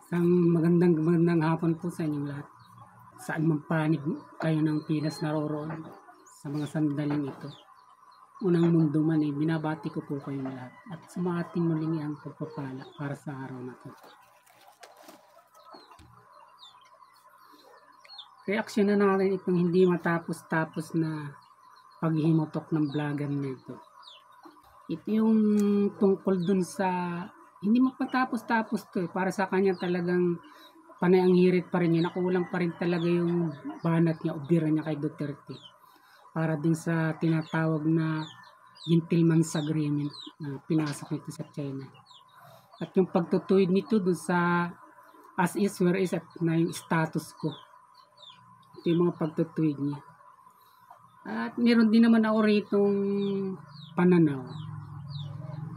Isang magandang hapon po sa inyong lahat. Saan man panig kayo ng Pinas naroroon sa mga sandaling ito. Unang mundo man binabati ko po kayong lahat at sumating muling ang pagpapala para sa araw na ito. Reaksyon na natin itong hindi matapos-tapos na paghihimutok ng vlogger na ito. Ito yung tungkol dun sa hindi magpatapos-tapos to para sa kanya talagang panay ang hirit pa rin niya, nakulang pa rin talaga yung banat niya o bira niya kay Duterte para din sa tinatawag na gentleman's agreement na pinasok nito sa China. At yung pagtutuwid nito dun sa as is where is at na yung status quo. Ito yung mga pagtutuwid niya. At meron din naman ako ritong pananaw,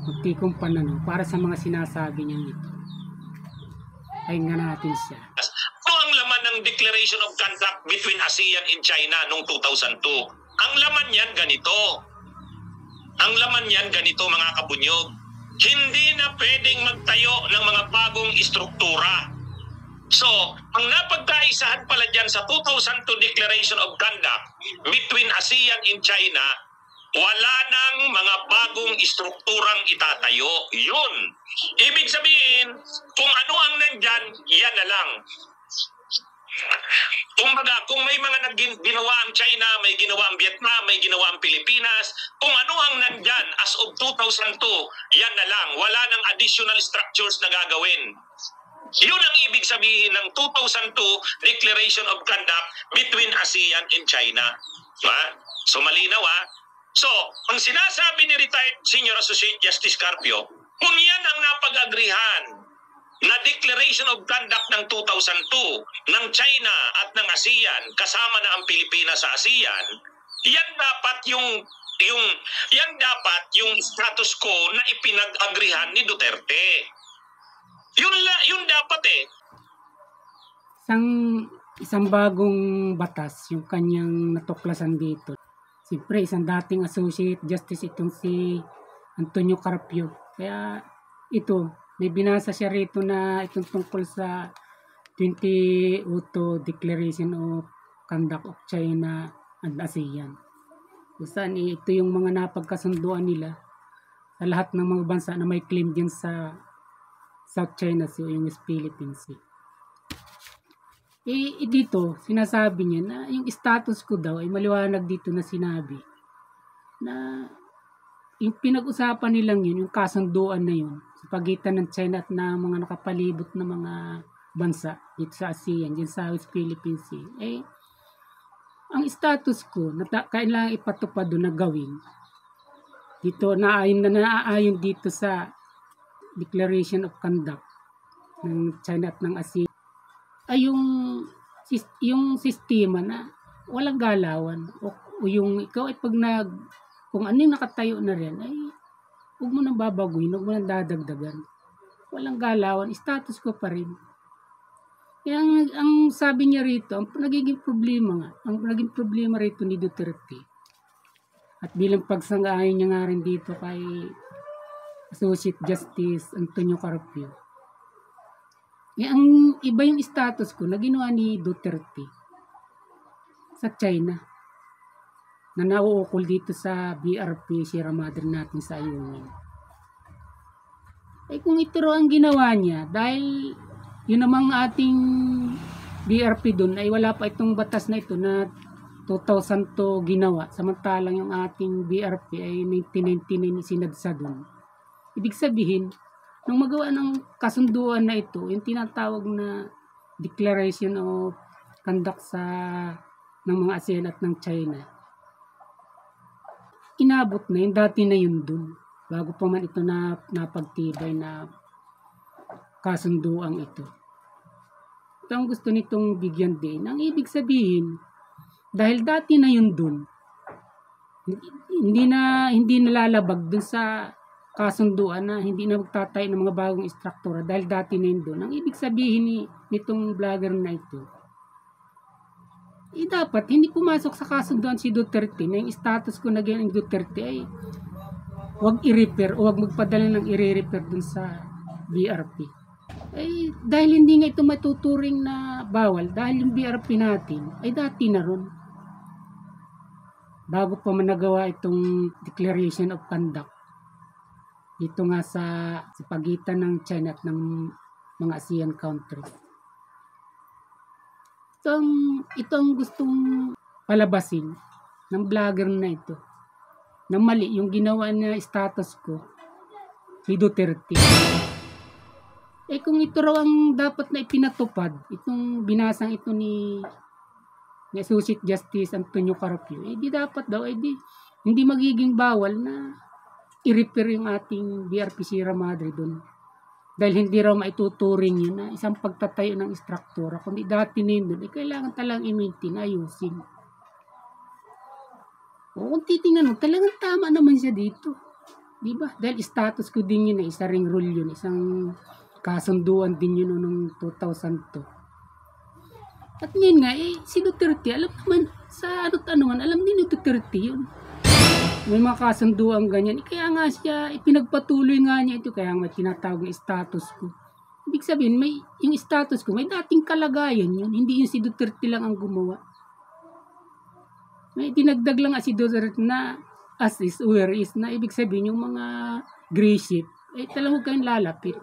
magtikong pananaw para sa mga sinasabi niya nito. Pakinggan natin siya. Ano ang laman ng Declaration of Conduct between ASEAN and China noong 2002? Ang laman yan ganito. Ang laman yan ganito mga kabunyog. Hindi na pwedeng magtayo ng mga bagong istruktura. So, ang napagkaisahan pala dyan sa 2002 Declaration of Conduct between ASEAN and China, wala nang mga bagong istrukturang itatayo. Yun. Ibig sabihin, kung ano ang nandyan, yan na lang. Kumbaga, kung may mga ginawa ang China, may ginawa ang Vietnam, may ginawa ang Pilipinas, kung ano ang nandyan as of 2002, yan na lang. Wala nang additional structures na gagawin. Yun ang ibig sabihin ng 2002 Declaration of Conduct between ASEAN and China. Ha? So malinaw ha? So, ang sinasabi ni retired Senior Associate Justice Carpio, kung yan ang napag-agrihan na Declaration of Conduct ng 2002 ng China at ng ASEAN, kasama na ang Pilipinas sa ASEAN, yan dapat yung status quo na ipinag-agrihan ni Duterte. Yun dapat eh. Isang bagong batas yung kanyang natuklasan dito. Siyempre, isang dating Associate Justice itong si Antonio Carpio. Kaya ito, may binasa siya rito na itong tungkol sa 2002 Declaration of Conduct of China and ASEAN. Saan ito yung mga napagkasunduan nila sa lahat ng mga bansa na may claim din sa South China Sea o yung Philippines Sea. Dito, sinasabi niya na yung status ko daw ay maliwanag dito na sinabi na yung pinag-usapan nilang yun, yung kasunduan na yun sa pagitan ng China at na mga nakapalibot na mga bansa dito sa ASEAN, dyan sa South Philippines Sea, ang status ko na kailangan ipatupad doon na gawin dito, naaayon dito sa Declaration of Conduct ng China at ng ASEAN ay yung sistema na walang galawan o yung ikaw ay kung ano yung nakatayo na rin ay huwag mo nang babaguhin, huwag mo nang dadagdagan, walang galawan, status ko pa rin. Kaya ang sabi niya rito, ang naging problema rito ni Duterte at bilang pagsang-ayon niya nga rin dito kay Associate Justice Antonio Carpio, ang iba yung status ko na ginawa ni Duterte sa China na nauukol dito sa BRP, Sierra Madre natin sa Ayungin. Kung ito ro ang ginawa niya, dahil yun namang ating BRP doon ay wala pa itong batas na ito na 2002 ginawa, samantalang yung ating BRP ay 1999 sinadsa doon. Ibig sabihin, nung magawa ng kasunduan na ito, yung tinatawag na Declaration of Conduct ng mga ASEAN at ng China, inabot na yung dati na yun dun, bago pa man ito na napagtibay na kasunduan ito. Ito ang gusto nitong bigyan din. Ang ibig sabihin, dahil dati na yun dun, hindi nalalabag dun sa kasunduan na hindi na magtatay ng mga bagong istruktura dahil dati na yun doon. Ang ibig sabihin nitong vlogger na ito, dapat hindi pumasok sa kasunduan si Duterte na yung status ko na ganyan Duterte ay huwag i-repair o huwag magpadala ng i-repair dun sa BRP. Eh, dahil hindi nga ito matuturing na bawal, dahil yung BRP natin, ay dati na ron. Bago pa man nagawa itong Declaration of Conduct, dito nga sa pagitan ng China at ng mga ASEAN countries. Itong gustong palabasin ng vlogger na ito, na mali yung ginawa na status ko, si Duterte. Eh kung ito raw ang dapat na ipinatupad, itong binasang ito ni Associate Justice Antonio Carpio, eh di dapat daw, eh di, hindi magiging bawal na i-repair yung ating BRP Sierra Madre doon. Dahil hindi raw maituturing yun na isang pagtatayo ng struktura, kundi dati na yun doon, eh kailangan talagang i-maintain, ayusin. O kung titingnan mo, talagang tama naman siya dito. Diba? Dahil status ko din yun, isa ring rule yun, isang kasunduan din yun noong 2002. At ngayon nga, si Duterte, alam naman, sa ano't-ano alam din ni Duterte yun. May mga kasunduan ganyan. Kaya nga siya, ipinagpatuloy nga niya ito, kaya nga tinatawag na status ko. Ibig sabihin, yung status ko, may dating kalagayan yun. Hindi yung si Duterte lang ang gumawa. May dinagdag lang si Duterte na as is, where is, na ibig sabihin yung mga gray ship, talagang huwag kayong lalapit.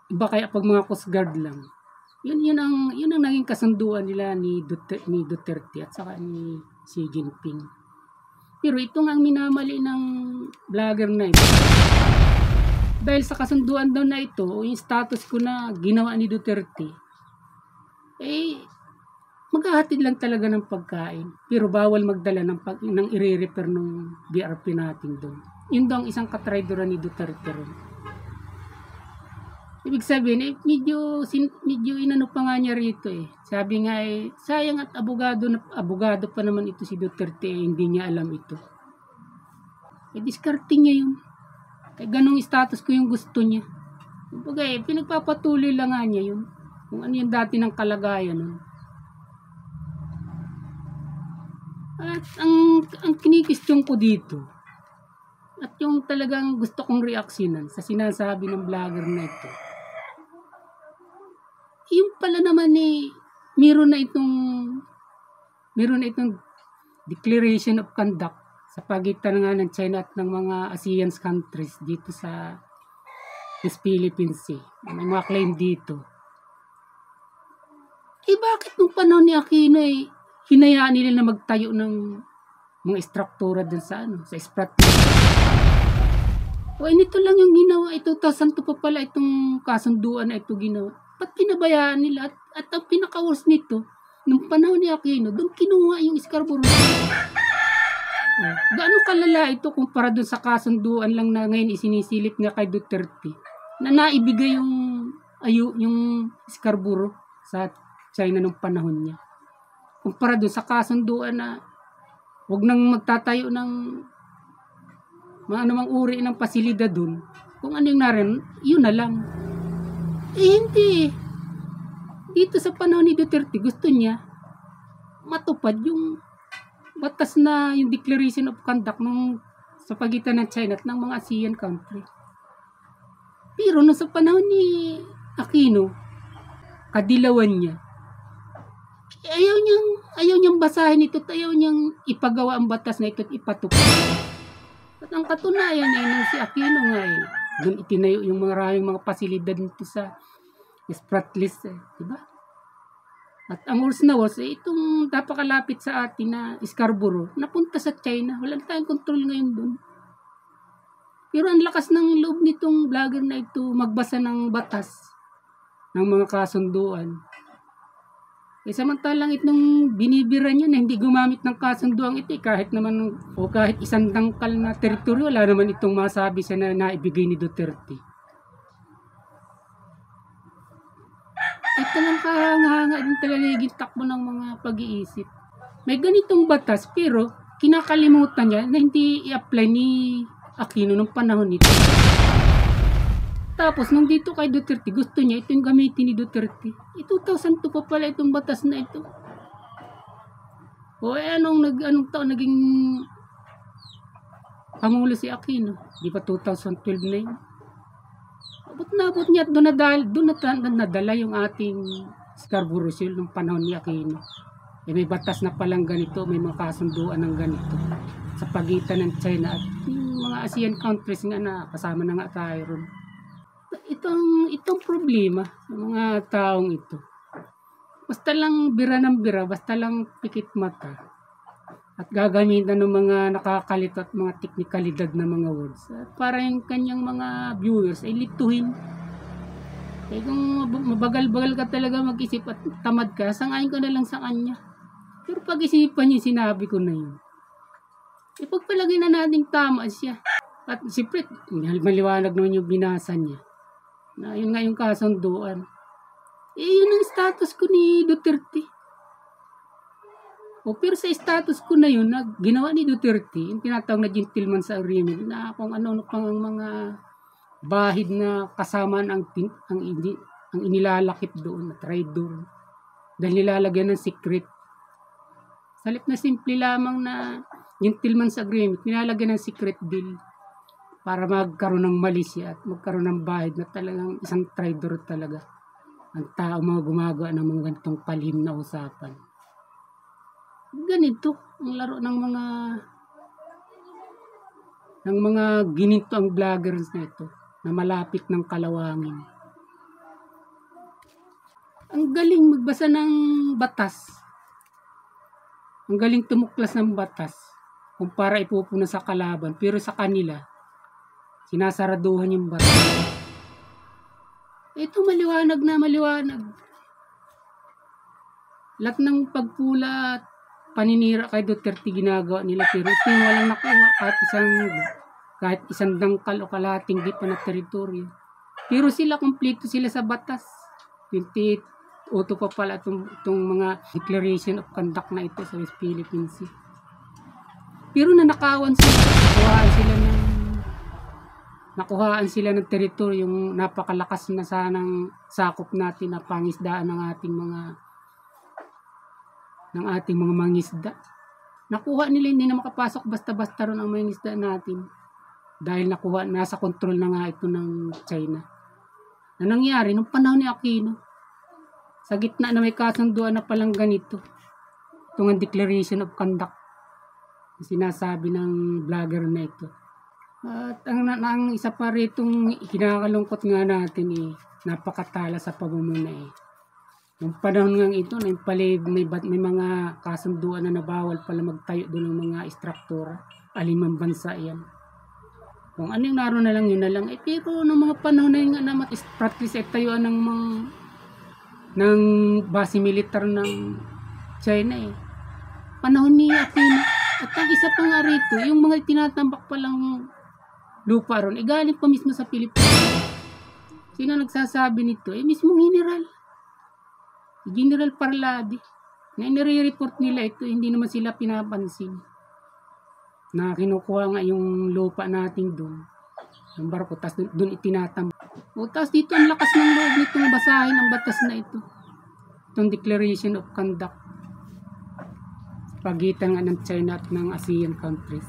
Iba kaya pag mga Coast Guard lang. Yun ang naging kasunduan nila ni Duterte at saka ni Xi Jinping. Pero ito nga ang minamali ng vlogger na ito. Dahil sa kasunduan daw na ito, yung status ko na ginawa ni Duterte, maghahatid lang talaga ng pagkain. Pero bawal magdala ng i-repair ng BRP natin doon. Yun daw ang isang katraidoran ni Duterte ron. Ibig sabihin, medyo inano pa nga niya rito Sabi nga sayang at abogado pa naman ito si Duterte hindi niya alam ito. Discarding niya yun. Ganong status ko yung gusto niya. Kumbaga pinagpapatuloy lang nga niya yun. Kung ano yung dati ng kalagayan nun. At ang kinikistyon ko dito, at yung talagang gusto kong reaksyonan sa sinasabi ng vlogger na ito, yung pala naman meron na itong Declaration of Conduct sa pagitan nga ng China at ng mga ASEAN countries dito sa West Philippine Sea. May mga claim dito. Bakit nung panahon ni Aquino hinayaan nila na magtayo ng mga struktura dun sa Sprat. Nito lang yung ginawa. 2002 pa pala itong kasunduan na ito ginawa. Ba't pinabayaan nila? At ang pinaka-worst nito, nung panahon ni Aquino, doon kinuha yung Scarborough. Gaano kalala ito kumpara doon sa kasunduan lang na ngayon isinisilip nga kay Duterte na naibigay yung Scarborough sa China nung panahon niya. Kumpara doon sa kasunduan na huwag nang magtatayo ng mga anumang uri ng pasilidad doon. Kung ano yung narin, yun na lang. Hindi. Dito sa panahon ni Duterte, gusto niya matupad yung batas na yung Declaration of Conduct sa pagitan ng China at ng mga ASEAN country. Pero nung sa panahon ni Aquino, kadilawan niya, ayaw niyang basahin ito at ayaw niyang ipagawa ang batas na ito at ipatupad. At ang katunayan nung si Aquino nga doon itinayo yung mga pasilidad nito sa Sprat list diba? At ang worst na worst itong napakalapit sa atin na Scarborough napunta sa China. Wala tayong control ngayon doon. Pero ang lakas ng loob nitong vlogger na ito magbasa ng batas ng mga kasunduan. Samantalang itong binibira niya na hindi gumamit ng kasunduan ito kahit isang dangkal na teritoryo wala naman itong masabi sa na ibigay ni Duterte. Ito lang kahanga din talaga yung takbo ng mga pag-iisip. May ganitong batas pero kinakalimutan niya na hindi i-apply ni Aquino nung panahon nito. Tapos nung dito kay Duterte gusto niya ito yung gamitin ni Duterte. 2002 pa pala itong batas na ito. Anong taon naging Pangulo si Aquino? Di ba 2012 na yun? Abot na abot niya at doon nadala yung ating Scarborough Shoal nung panahon ni Aquino. May batas na palang ganito, may mga kasunduan ng ganito sa pagitan ng China at yung mga ASEAN countries nga na kasama na nga tayo ron. Itong problema ng mga taong ito. Basta lang bira ng bira, basta lang pikit mata at gagamitan ng mga nakakalito at mga teknikalidad na mga words para yung kanyang mga viewers ay lituhin. Kung mabagal-bagal ka talaga mag-isip at tamad ka, sangayin ka na lang sa kanya. Pero pag-isipan niyo, sinabi ko na yun. Ipagpalagay na nating tama siya. At siyempre, maliwanag naman yung binasa niya. Na yun nga yung kasunduan. Yun ang status ko ni Duterte. Pero sa status ko na yun, na ginawa ni Duterte, yung tinatawag na gentleman's agreement, na kung ano pang mga bahid na kasama ang inilalakip doon, na traitor. Dahil nilalagyan ng secret. Salip na simple lamang na gentleman's agreement, nilalagyan ng secret bill para magkaroon ng mali siya at magkaroon ng bahid na talagang isang traitor talaga ang tao mga gumagawa ng mga ganitong palihim na usapan. Ganito ang laro ng mga gininto ang vloggers na ito na malapit ng kalawangin. Ang galing magbasa ng batas. Ang galing tumuklas ng batas kumpara ipupuna sa kalaban, pero sa kanila sinasaraduhan yung batas. Ito maliwanag na maliwanag. Lahat ng pagpula at paninira kay Duterte ginagawa nila, pero ito yung walang nakuha kahit isang dangkal o kalating di pa na teritoryo. Pero sila, kompleto sila sa batas. 28 pa pala itong mga declaration of conduct na ito sa West Philippine Sea. Pero nanakawan sila, nakuhaan sila ng teritoryo, yung napakalakas na sanang sakop natin na pangisdaan ng ating mga mangisda. Nakuha nila, hindi na makapasok basta-basta ron ang mangisda natin. Dahil nasa kontrol na nga ito ng China. Na nangyari nung panahon ni Aquino, sa gitna na may kasunduan na palang ganito, itong ang declaration of conduct, sinasabi ng vlogger na ito. At ang isa pa ritong kinakalungkot nga natin napakatala sa pamumuna Nung panahon nga ito, may mga kasunduan na nabawal pala magtayo doon ng mga istruktura. 5 bansa yan. Kung ano yung naroon na lang, yun na lang. Pero nung mga panahon na yun nga naman, practice tayuan ng base militar ng China Panahon ni Aquino. At ang isa pa nga rito, yung mga tinatambak palang lupa ron, galing pa mismo sa Pilipinas. Sino nagsasabi nito? Mismong General Parladi. Na inire-report nila ito, hindi naman sila pinapansin. Na kinukuha nga yung lupa natin doon. Yung barko, tapos doon itinatambak. Tapos dito ang lakas ng loob nitong basahin ang batas na ito. Itong Declaration of Conduct. Pagitan nga ng China at ng ASEAN countries.